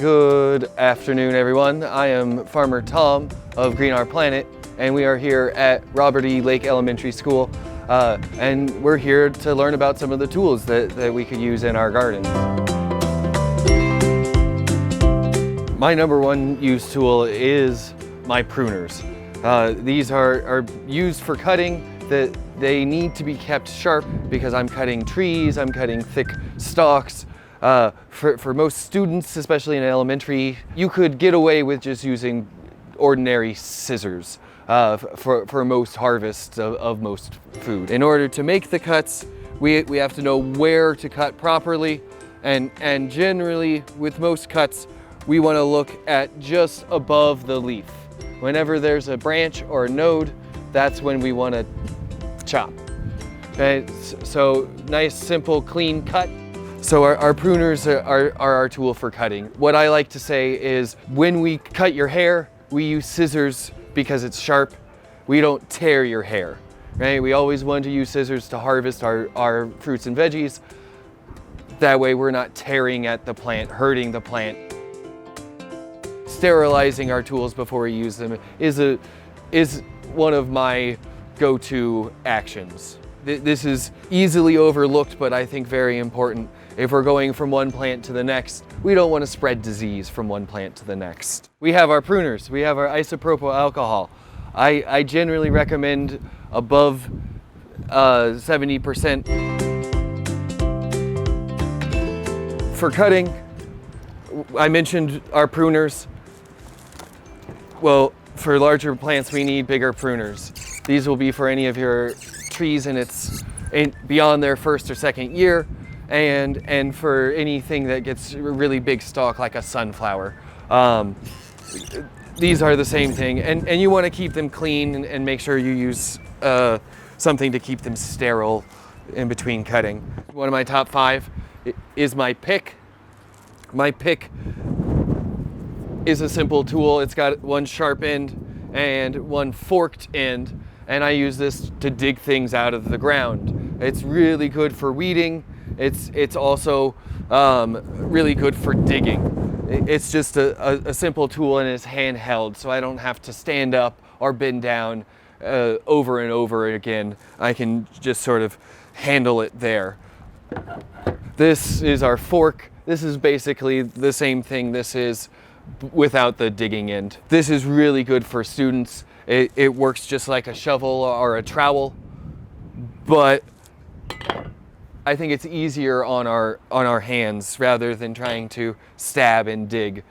Good afternoon, everyone. I am Farmer Tom of Green Our Planet, and we are here at Robert E. Lake Elementary School, and we're here to learn about some of the tools that we could use in our gardens. My number one use tool is my pruners. These are used for cutting. They need to be kept sharp because I'm cutting trees, I'm cutting thick stalks. For most students, especially in elementary, you could get away with just using ordinary scissors for most harvests of most food. In order to make the cuts, we have to know where to cut properly, and generally with most cuts, we want to look at just above the leaf. Whenever there's a branch or a node, that's when we want to chop. Okay, so nice, simple, clean cut. So our pruners are our tool for cutting. What I like to say is when we cut your hair, we use scissors because it's sharp. We don't tear your hair, right? We always want to use scissors to harvest our fruits and veggies. That way we're not tearing at the plant, hurting the plant. Sterilizing our tools before we use them is one of my go-to actions. This is easily overlooked, but I think very important. If we're going from one plant to the next, we don't want to spread disease from one plant to the next. We have our pruners, we have our isopropyl alcohol. I generally recommend above 70%. For cutting, I mentioned our pruners. Well, for larger plants, we need bigger pruners. These will be for any of your trees beyond their first or second year, and for anything that gets a really big stalk like a sunflower. These are the same thing, and you want to keep them clean and make sure you use something to keep them sterile in between cutting. One of my top 5 is my pick. My pick is a simple tool. It's got one sharp end and one forked end, and I use this to dig things out of the ground. It's really good for weeding. It's also really good for digging. It's just a simple tool, and it's handheld, so I don't have to stand up or bend down over and over again. I can just sort of handle it there. This is our fork. This is basically the same thing this is without the digging end. This is really good for students. It works just like a shovel or a trowel, but I think it's easier on our hands rather than trying to stab and dig.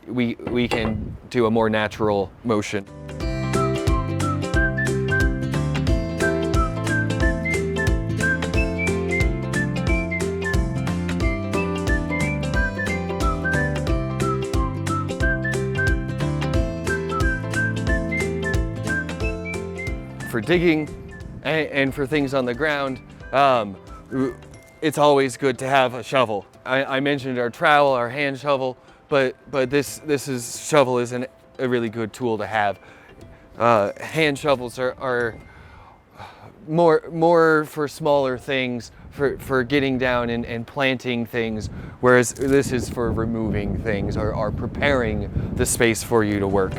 We can do a more natural motion. For digging and for things on the ground, it's always good to have a shovel. I mentioned our trowel, our hand shovel, but this shovel is a really good tool to have. Hand shovels are more for smaller things, for getting down and planting things, whereas this is for removing things or preparing the space for you to work.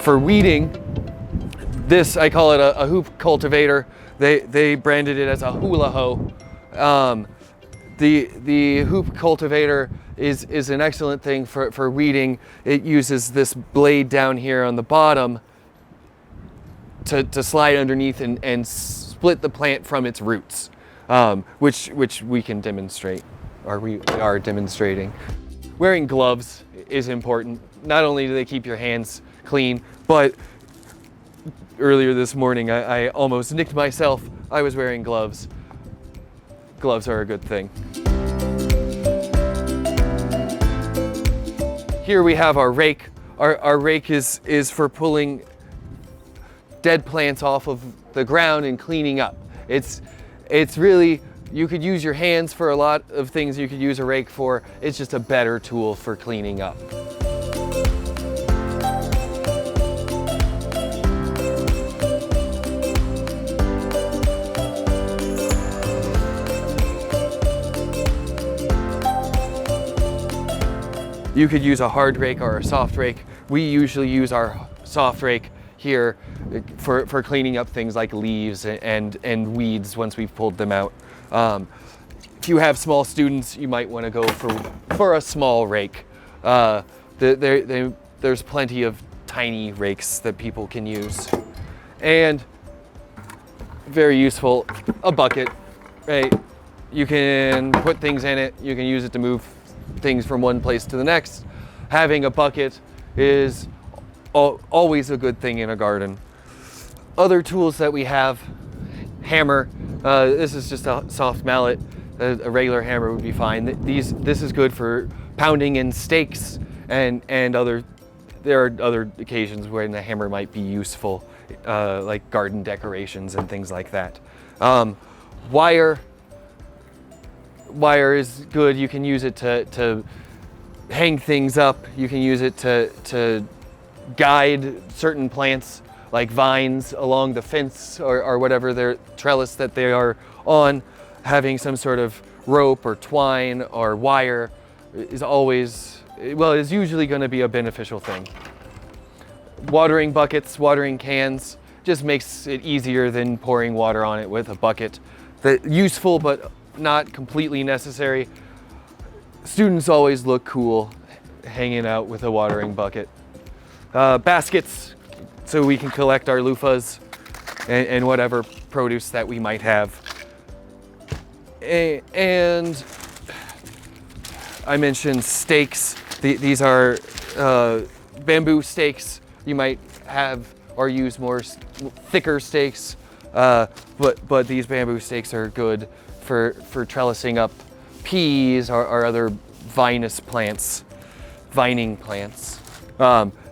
For weeding, this, I call it a hoop cultivator. They branded it as a hula hoe. The hoop cultivator is an excellent thing for weeding. It uses this blade down here on the bottom to slide underneath and split the plant from its roots, which we can demonstrate, or we are demonstrating. Wearing gloves is important. Not only do they keep your hands clean, but earlier this morning I almost nicked myself. I was wearing gloves. Gloves are a good thing. Here we have our rake. Our rake is for pulling dead plants off of the ground and cleaning up. It's really, you could use your hands for a lot of things you could use a rake for. It's just a better tool for cleaning up. You could use a hard rake or a soft rake. We usually use our soft rake here for cleaning up things like leaves and weeds once we've pulled them out. If you have small students, you might want to go for a small rake. There's plenty of tiny rakes that people can use. And very useful, a bucket, right? You can put things in it, you can use it to move things from one place to the next. Having a bucket is always a good thing in a garden. Other tools that we have, hammer. This is just a soft mallet. A regular hammer would be fine. This is good for pounding in stakes and there are other occasions where the hammer might be useful, like garden decorations and things like that. Wire is good. You can use it to hang things up. You can use it to guide certain plants like vines along the fence or whatever their trellis that they are on. Having some sort of rope or twine or wire is always, well, is usually going to be a beneficial thing. Watering buckets, watering cans just makes it easier than pouring water on it with a bucket. Useful, but not completely necessary. Students always look cool hanging out with a watering bucket. Baskets, so we can collect our loofahs and whatever produce that we might have. And I mentioned stakes. These are bamboo stakes. You might have or use more thicker stakes, but these bamboo stakes are good for trellising up peas or other vining plants.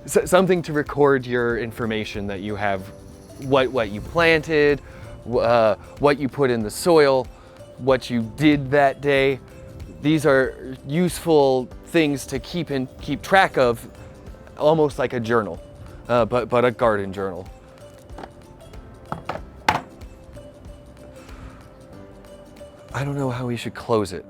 Something to record your information that you have, what you planted, what you put in the soil, what you did that day. These are useful things to keep track of, almost like a journal, but a garden journal. I don't know how we should close it.